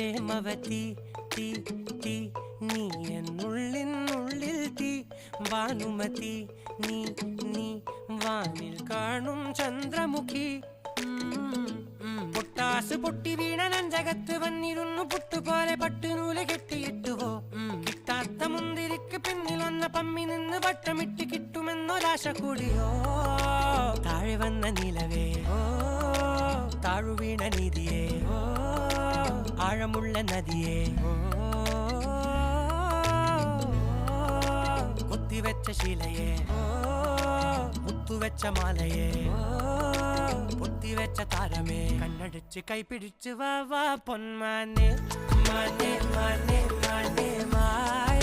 പ്രേമവതി തീ തീ നീ എന്നുള്ളിനുള്ളിൽ തീ ഭാനുമതി നീ നീ വാനിൽ കാണും ചന്ദ്രമുഖി പൊട്ടാസ് പൊട്ടി വീണ നഞ്ചകത്ത് വന്നിരുന്നു പുട്ടുപോലെ പട്ടുനൂല് കെട്ടിയിട്ടുവോ കിട്ടാത്ത മുന്തിരിക്ക് പിന്നിൽ വന്ന പമ്മി നിന്ന് വട്ടമിട്ട് കിട്ടുമെന്നൊരാശ കൂടിയോ താഴെ വന്ന നിലവേ താഴു വീണ നിധിയേ ആഴമുള്ള നദിയേ കൊത്തിവെച്ച ശിലയേ മുത്തുവെച്ച മാലയേ പൊത്തിവെച്ച താരമേ കണ്ണടിച്ച് കൈപിടിച്ച് വാ വാ പൊന്മാനെ മാനെ മാനെ മാനെ മായ